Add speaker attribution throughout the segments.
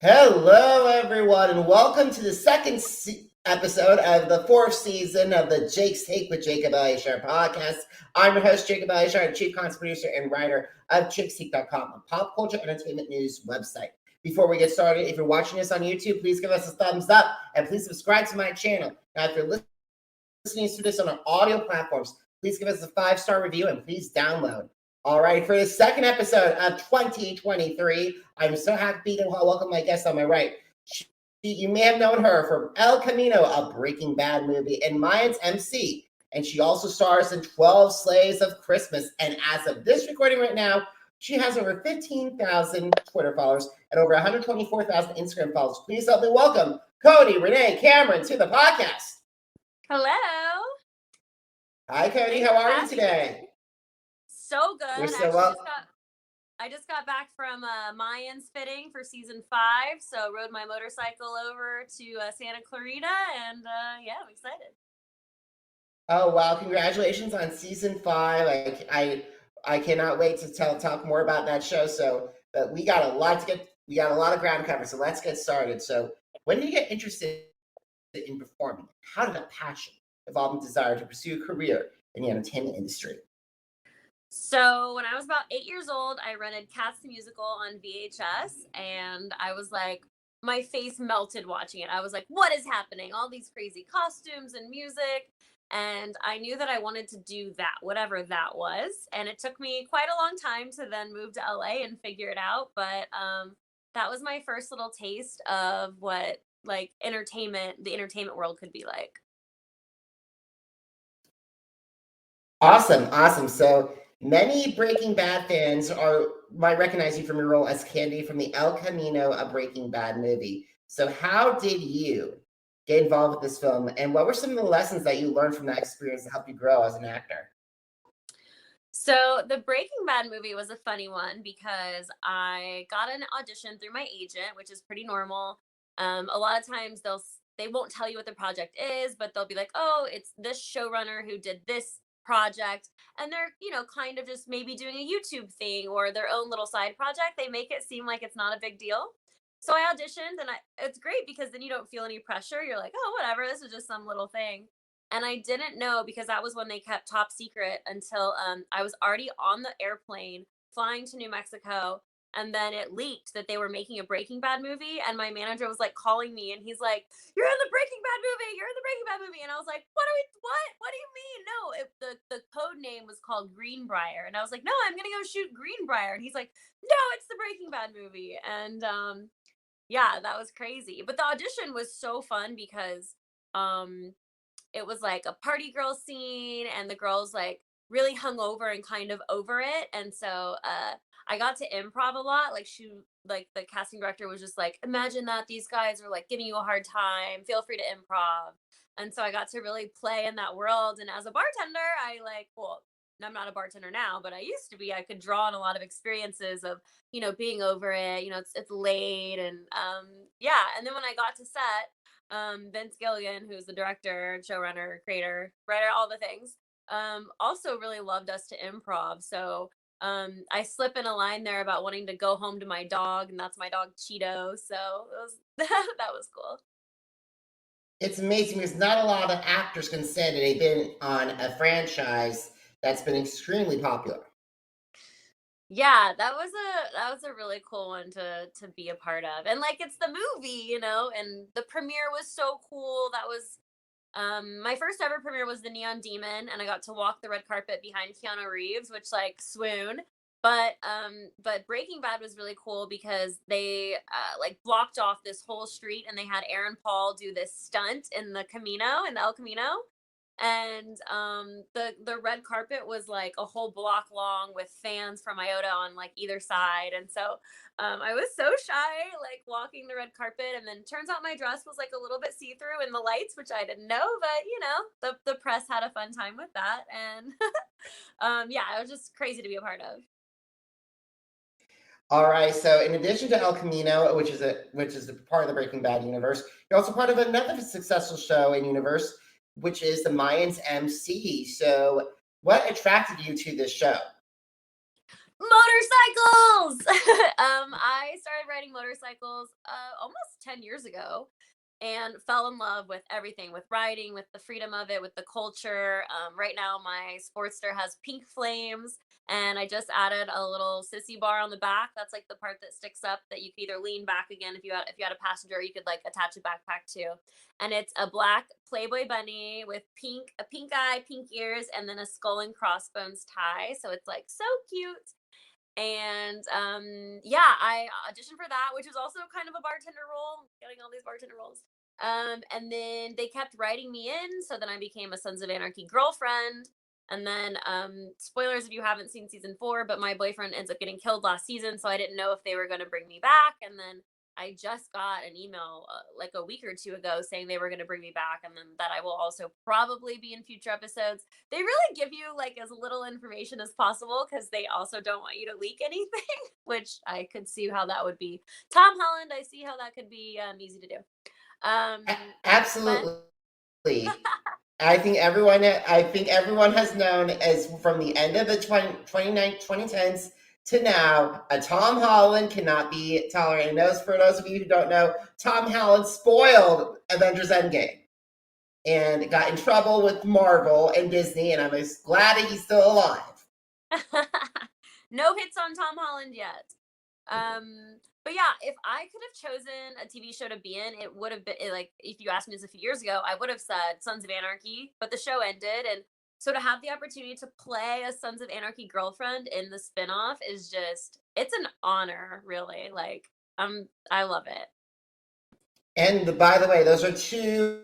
Speaker 1: Hello, everyone, and welcome to the second episode of the fourth season of the Jake's Take with Jacob Elyachar Podcast. I'm your host, Jacob Elyachar, Chief Content Producer and writer of JakesTake.com, a pop culture entertainment news website. Before we get started, if you're watching this on YouTube, please give us a thumbs up and please subscribe to my channel. Now, if you're listening to this on our audio platforms, please give us a 5-star review and please download. All right, for the second episode of 2023, I'm so happy to welcome my guest on my right. You may have known her from El Camino, a Breaking Bad movie, and Mayans M.C. And she also stars in 12 Slaves of Christmas. And as of this recording right now, she has over 15,000 Twitter followers and over 124,000 Instagram followers. Please help me welcome Cody Renee Cameron to the podcast.
Speaker 2: Hello.
Speaker 1: Hi, Cody. How are you today?
Speaker 2: So good.
Speaker 1: You're so well.
Speaker 2: I just got back from Mayans fitting for season 5, so rode my motorcycle over to Santa Clarita, and yeah, I'm excited.
Speaker 1: Oh wow! Congratulations on season 5. I cannot wait to talk more about that show. So, but we got a lot of ground covered. So let's get started. So, when did you get interested in performing? How did a passion evolve into desire to pursue a career in the entertainment industry?
Speaker 2: So when I was about 8 years old, I rented Cats the Musical on VHS, and I was like, my face melted watching it. I was like, what is happening? All these crazy costumes and music. And I knew that I wanted to do that, whatever that was. And it took me quite a long time to then move to LA and figure it out. But that was my first little taste of what the entertainment world could be like.
Speaker 1: Awesome. So many Breaking Bad fans might recognize you from your role as Candy from the El Camino, a Breaking Bad movie. So how did you get involved with this film, and what were some of the lessons that you learned from that experience to help you grow as an actor?
Speaker 2: So the Breaking Bad movie was a funny one because I got an audition through my agent, which is pretty normal. A lot of times they won't tell you what the project is, but they'll be like, oh, it's this showrunner who did this project, and they're kind of just maybe doing a YouTube thing or their own little side project. They make it seem like it's not a big deal. So I auditioned, and it's great because then you don't feel any pressure. You're like, oh, whatever, this is just some little thing. And I didn't know, because that was when they kept top secret, until I was already on the airplane flying to New Mexico. And then it leaked that they were making a Breaking Bad movie. And my manager was like calling me, and he's like, you're in the Breaking Bad movie. You're in the Breaking Bad movie. And I was like, what do you mean? No, the code name was called Greenbrier. And I was like, no, I'm going to go shoot Greenbrier. And he's like, no, it's the Breaking Bad movie. And yeah, that was crazy. But the audition was so fun because it was like a party girl scene, and the girls like really hung over and kind of over it. And so I got to improv a lot. Like the casting director was just like, imagine that these guys are like giving you a hard time, feel free to improv. And so I got to really play in that world. And as a bartender, I'm not a bartender now, but I used to be. I could draw on a lot of experiences of, being over it. It's late, and yeah. And then when I got to set, Vince Gilligan, who's the director, showrunner, creator, writer, all the things, also really loved us to improv. So I slip in a line there about wanting to go home to my dog, and that's my dog Cheeto. So that was cool.
Speaker 1: It's amazing because not a lot of actors can say that they've been on a franchise that's been extremely popular.
Speaker 2: Yeah, that was a really cool one to be a part of. And like, it's the movie, and the premiere was so cool. That was my first ever premiere was the Neon Demon, and I got to walk the red carpet behind Keanu Reeves, which like swoon. But Breaking Bad was really cool because they like blocked off this whole street, and they had Aaron Paul do this stunt in the El Camino. And the red carpet was like a whole block long with fans from IOTA on like either side. And so I was so shy, like walking the red carpet, and then turns out my dress was like a little bit see-through in the lights, which I didn't know, but the press had a fun time with that. And yeah, it was just crazy to be a part of.
Speaker 1: All right. So in addition to El Camino, which is a part of the Breaking Bad universe, you're also part of another successful show in universe, which is the Mayans M.C. So what attracted you to this show?
Speaker 2: Motorcycles! I started riding motorcycles almost 10 years ago and fell in love with everything, with riding, with the freedom of it, with the culture. Right now, my Sportster has pink flames, and I just added a little sissy bar on the back. That's like the part that sticks up that you could either lean back again if you had a passenger, or you could like attach a backpack to. And it's a black Playboy bunny with a pink eye, pink ears, and then a skull and crossbones tie. So it's like so cute. And yeah, I auditioned for that, which was also kind of a bartender role, getting all these bartender roles. And then they kept writing me in, so then I became a Sons of Anarchy girlfriend. And then spoilers if you haven't seen season 4, but my boyfriend ends up getting killed last season, so I didn't know if they were going to bring me back. And then I just got an email like a week or two ago saying they were going to bring me back, and then that I will also probably be in future episodes. They really give you like as little information as possible because they also don't want you to leak anything, which I could see how that would be. Tom Holland, I see how that could be easy to do.
Speaker 1: Absolutely. I think everyone has known as from the end of the 2010s to now, a Tom Holland cannot be tolerated. And for those of you who don't know, Tom Holland spoiled Avengers Endgame and got in trouble with Marvel and Disney, and I'm just glad that he's still alive.
Speaker 2: No hits on Tom Holland yet. But yeah, if I could have chosen a TV show to be in, it would have been like, if you asked me this a few years ago, I would have said Sons of Anarchy, but the show ended. And so to have the opportunity to play a Sons of Anarchy girlfriend in the spinoff is just, it's an honor, really. Like, I love it.
Speaker 1: And by the way, those are two,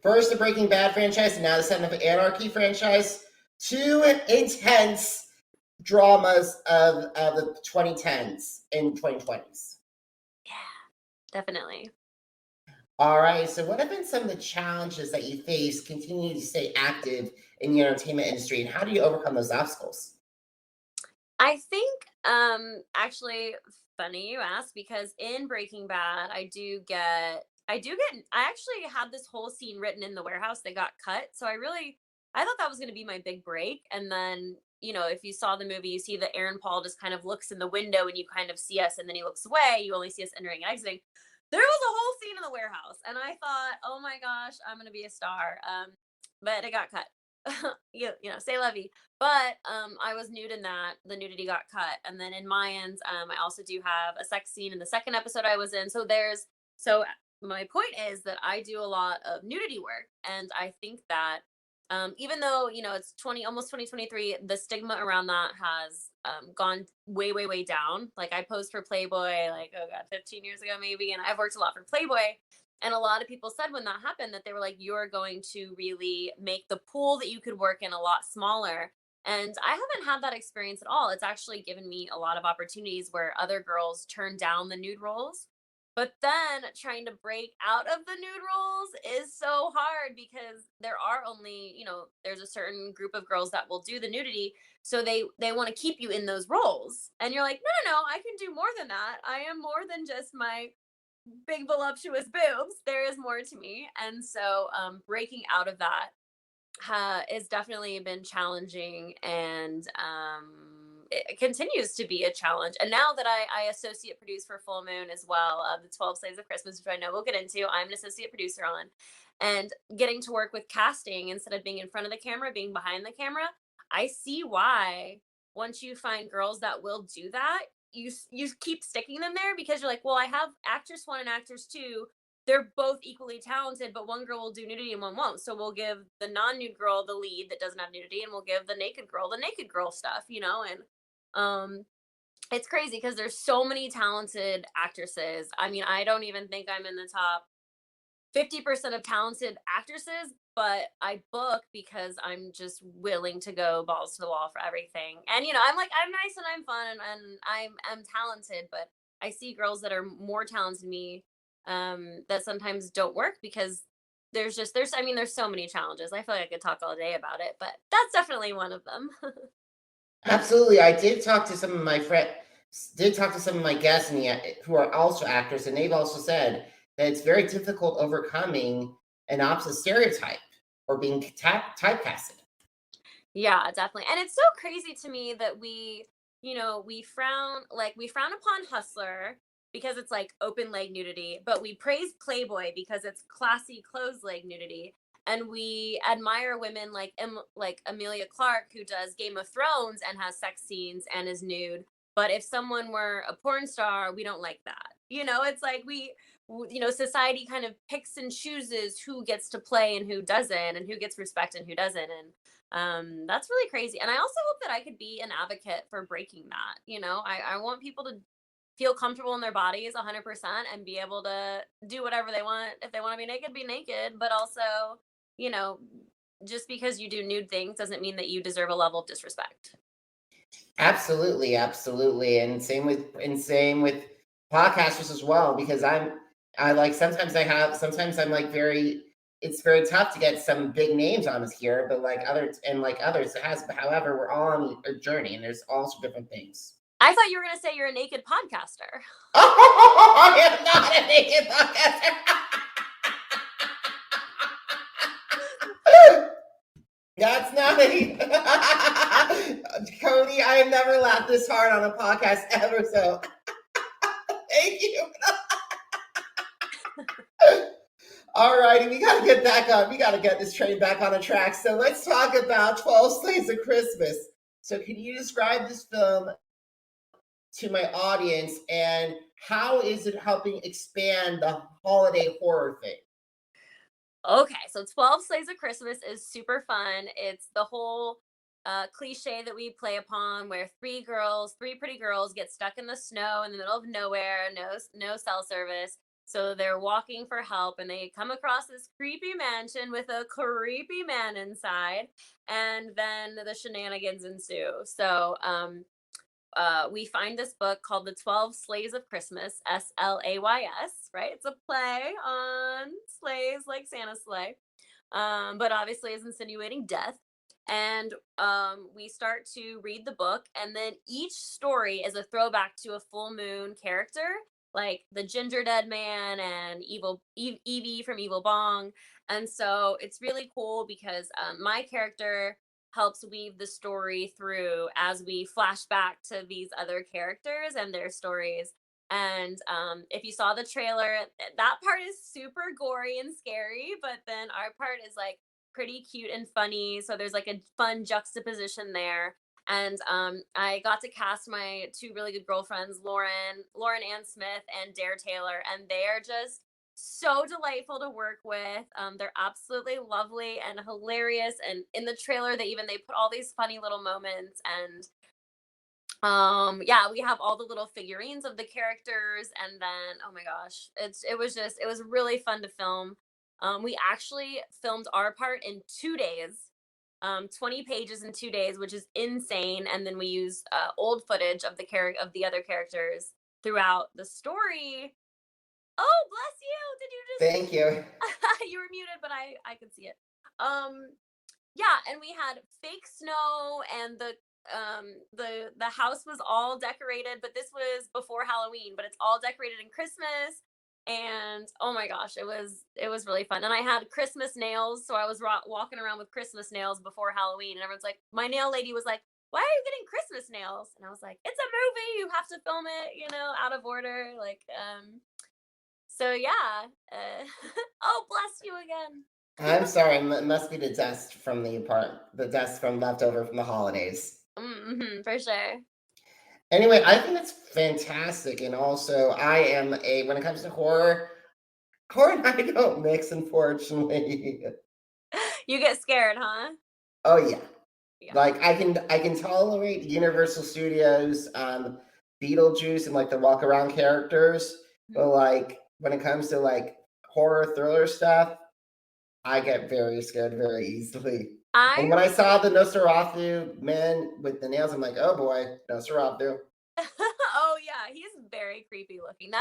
Speaker 1: first the Breaking Bad franchise and now the Sons of Anarchy franchise, two intense dramas of the 2010s and 2020s.
Speaker 2: Yeah, definitely.
Speaker 1: All right. So what have been some of the challenges that you face continuing to stay active in the entertainment industry, and how do you overcome those obstacles?
Speaker 2: I think actually funny you ask, because in Breaking Bad I actually had this whole scene written in the warehouse that got cut. So I thought that was going to be my big break. And then, if you saw the movie, you see that Aaron Paul just kind of looks in the window and you kind of see us, and then he looks away. You only see us entering and exiting. There was a whole scene in the warehouse, and I thought, oh my gosh, I'm going to be a star. But it got cut. Say lovey. But I was nude in that. The nudity got cut. And then in Mayans, I also do have a sex scene in the second episode I was in. So my point is that I do a lot of nudity work. And I think that even though, it's almost 2023, the stigma around that has gone way, way, way down. Like I posed for Playboy, 15 years ago, maybe. And I've worked a lot for Playboy. And a lot of people said when that happened that they were like, you're going to really make the pool that you could work in a lot smaller. And I haven't had that experience at all. It's actually given me a lot of opportunities where other girls turn down the nude roles. But then trying to break out of the nude roles is so hard because there are only, there's a certain group of girls that will do the nudity. So they want to keep you in those roles. And you're like, no, I can do more than that. I am more than just my big voluptuous boobs. There is more to me. And so breaking out of that has definitely been challenging, and it continues to be a challenge. And now that I associate produce for Full Moon as well, the 12 Slaves of Christmas, which I know we'll get into, I'm an associate producer on, and getting to work with casting instead of being in front of the camera, being behind the camera. I see why once you find girls that will do that, you keep sticking them there, because you're like, well, I have actress 1 and actress 2. They're both equally talented, but one girl will do nudity and one won't. So we'll give the non-nude girl the lead that doesn't have nudity, and we'll give the naked girl stuff, and it's crazy because there's so many talented actresses. I mean, I don't even think I'm in the top 50% of talented actresses, but I book because I'm just willing to go balls to the wall for everything. And I'm nice and I'm fun and I'm talented, but I see girls that are more talented than me that sometimes don't work because there's so many challenges. I feel like I could talk all day about it, but that's definitely one of them.
Speaker 1: Absolutely. I did talk to some of my guests who are also actors, and they've also said that it's very difficult overcoming an opposite stereotype or being typecasted.
Speaker 2: Yeah, definitely. And it's so crazy to me that we we frown upon Hustler because it's like open leg nudity, but we praise Playboy because it's classy closed leg nudity. And we admire women like Emilia Clarke, who does Game of Thrones and has sex scenes and is nude. But if someone were a porn star, we don't like that. It's like society kind of picks and chooses who gets to play and who doesn't, and who gets respect and who doesn't. And that's really crazy. And I also hope that I could be an advocate for breaking that. I want people to feel comfortable in their bodies 100% and be able to do whatever they want. If they want to be naked, but also, you know, just because you do nude things doesn't mean that you deserve a level of disrespect.
Speaker 1: Absolutely, absolutely. And same with podcasters as well, because I like sometimes I'm like it's very tough to get some big names on us here, but like others it has, however, we're all on a journey and there's also different things.
Speaker 2: I thought you were gonna say you're a naked podcaster.
Speaker 1: Oh, I am not a naked podcaster. That's not Cody, I have never laughed this hard on a podcast ever, so thank you. All righty, we got to get back on. We got to get this train back on a track. So let's talk about 12 Slaves of Christmas. So can you describe this film to my audience, and how is it helping expand the holiday horror thing?
Speaker 2: Okay, so 12 Slaves of Christmas is super fun. It's the whole cliche that we play upon, where three pretty girls get stuck in the snow in the middle of nowhere, no cell service. So they're walking for help, and they come across this creepy mansion with a creepy man inside, and then the shenanigans ensue. So we find this book called The 12 Slaves of Christmas, Slays, right? It's a play on sleighs like Santa's sleigh, but obviously is insinuating death. And we start to read the book, and then each story is a throwback to a full moon character, like the Ginger Dead Man and Evie from Evil Bong. And so it's really cool because my character helps weave the story through as we flash back to these other characters and their stories. And if you saw the trailer, that part is super gory and scary, but then our part is like pretty cute and funny. So there's like a fun juxtaposition there. And I got to cast my two really good girlfriends, Lauren Ann Smith and Dare Taylor, and they are just so delightful to work with. They're absolutely lovely and hilarious. And in the trailer, they put all these funny little moments. And yeah, we have all the little figurines of the characters. And then, oh my gosh, it was really fun to film. We actually filmed our part in 2 days. 20 pages in 2 days, which is insane. And then we used old footage of the other characters throughout the story. Oh, bless you! Did you just?
Speaker 1: Thank you.
Speaker 2: You were muted, but I could see it. Yeah, and we had fake snow, and the house was all decorated. But this was before Halloween, but it's all decorated in Christmas. And oh my gosh, it was really fun. And I had Christmas nails, so I was walking around with Christmas nails before Halloween, and everyone's like, my nail lady was like, "Why are you getting Christmas nails?" And I was like, "It's a movie, you have to film it, out of order." Like, so yeah. Oh, bless you again.
Speaker 1: I'm sorry. It must be the dust from the dust from leftover from the holidays.
Speaker 2: Mm-hmm, for sure.
Speaker 1: Anyway, I think it's fantastic, and also when it comes to horror and I don't mix, unfortunately.
Speaker 2: You get scared, huh?
Speaker 1: Oh yeah.
Speaker 2: Yeah.
Speaker 1: Like I can tolerate Universal Studios, Beetlejuice and like the walk around characters, but like when it comes to like horror thriller stuff, I get very scared very easily. And when I saw the Nosferatu man with the nails, I'm like, oh boy, Nosferatu.
Speaker 2: Oh yeah, he's very creepy looking.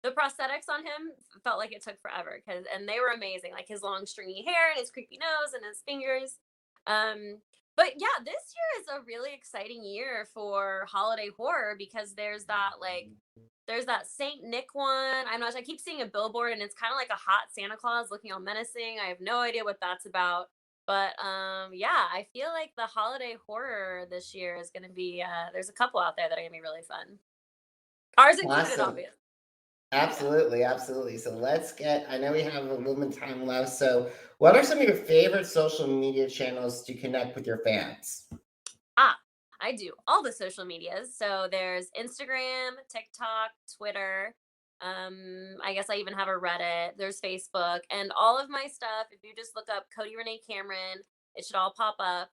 Speaker 2: The prosthetics on him felt like it took forever and they were amazing, like his long stringy hair and his creepy nose and his fingers. But yeah, this year is a really exciting year for holiday horror because there's that Saint Nick one. I keep seeing a billboard and it's kind of like a hot Santa Claus looking all menacing. I have no idea what that's about. But yeah, I feel like the holiday horror this year is going to be, there's a couple out there that are going to be really fun. Ours included,
Speaker 1: Awesome.
Speaker 2: obviously.
Speaker 1: Absolutely, absolutely. So I know we have a little bit of time left. So what are some of your favorite social media channels to connect with your fans?
Speaker 2: I do all the social medias. So there's Instagram, TikTok, Twitter. I guess I even have a Reddit. There's Facebook, and all of my stuff. If you just look up Cody Renee Cameron, it should all pop up.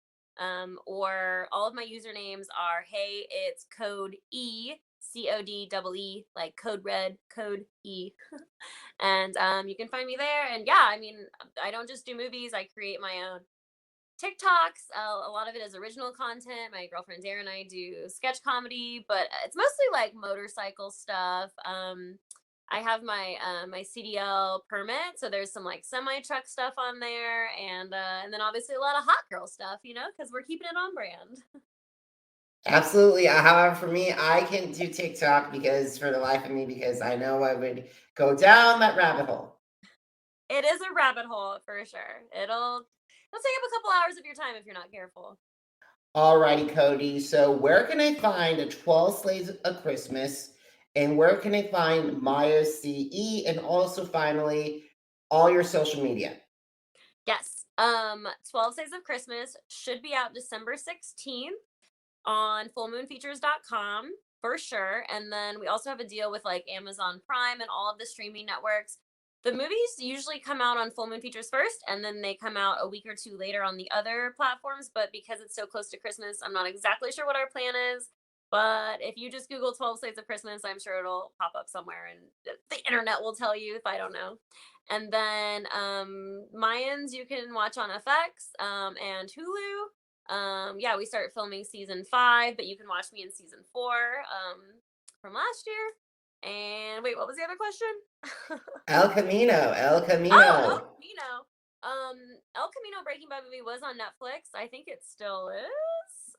Speaker 2: Or all of my usernames are Hey, it's Code E, CODEE, like Code Red, Code E. And you can find me there. And yeah, I mean, I don't just do movies. I create my own TikToks. A lot of it is original content. My girlfriend Dara and I do sketch comedy, but it's mostly like motorcycle stuff. I have my CDL permit, so there's some like semi truck stuff on there, and then obviously a lot of hot girl stuff, because we're keeping it on brand.
Speaker 1: Absolutely. However, for me, I can do TikTok for the life of me, because I know I would go down that rabbit hole.
Speaker 2: It is a rabbit hole for sure. It'll take up a couple hours of your time if you're not careful.
Speaker 1: Alrighty, Cody. So where can I find the 12 Slaves of Christmas? And where can I find Maya CE? And also, finally, all your social media.
Speaker 2: Yes. 12 Days of Christmas should be out December 16th on fullmoonfeatures.com for sure. And then we also have a deal with like Amazon Prime and all of the streaming networks. The movies usually come out on Full Moon Features first, and then they come out a week or two later on the other platforms. But because it's so close to Christmas, I'm not exactly sure what our plan is. But if you just Google 12 Slates of Christmas, I'm sure it'll pop up somewhere, and the internet will tell you if I don't know. And then Mayans you can watch on FX and Hulu. Yeah, we start filming season 5, but you can watch me in season 4 from last year. And wait, what was the other question?
Speaker 1: El Camino.
Speaker 2: Oh, El Camino. El Camino Breaking Bad movie was on Netflix. I think it still is.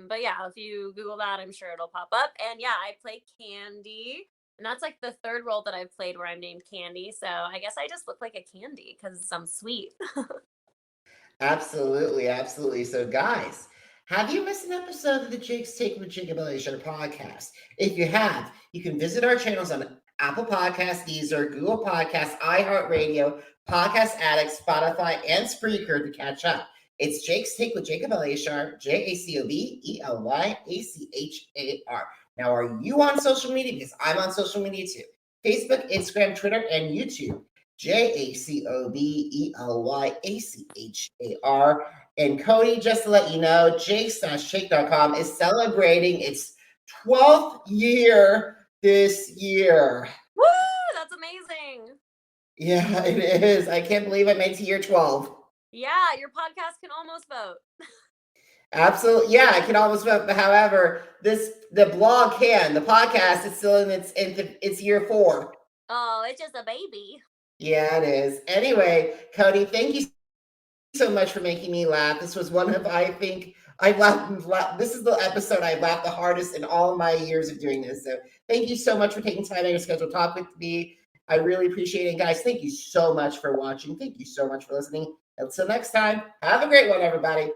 Speaker 2: But yeah, if you Google that, I'm sure it'll pop up. And yeah, I play Candy. And that's like the third role that I've played where I'm named Candy. So I guess I just look like a candy because I'm sweet.
Speaker 1: Absolutely, absolutely. So, guys, have you missed an episode of the Jake's Take with Jacob Elyachar podcast? If you have, you can visit our channels on Apple Podcasts, Deezer, Google Podcasts, iHeartRadio, Podcast Addict, Spotify, and Spreaker to catch up. It's Jake's Take with Jacob Elyachar, JACOBELYACHAR. Now, are you on social media? Because I'm on social media too. Facebook, Instagram, Twitter, and YouTube. JACOBELYACHAR. And Cody, just to let you know, jake-shake.com is celebrating its 12th year this year.
Speaker 2: Woo! That's amazing.
Speaker 1: Yeah, it is. I can't believe I made it to year 12.
Speaker 2: Yeah, your podcast can almost vote.
Speaker 1: Absolutely. Yeah, I can almost vote. However, the blog can. The podcast is still in its year 4.
Speaker 2: Oh, it's just a baby.
Speaker 1: Yeah, it is. Anyway, Cody, thank you so much for making me laugh. This was one of, I think, I laughed. This is the episode I laughed the hardest in all my years of doing this. So thank you so much for taking time out of your schedule to talk with me. I really appreciate it. Guys, thank you so much for watching. Thank you so much for listening. Until next time, have a great one, everybody.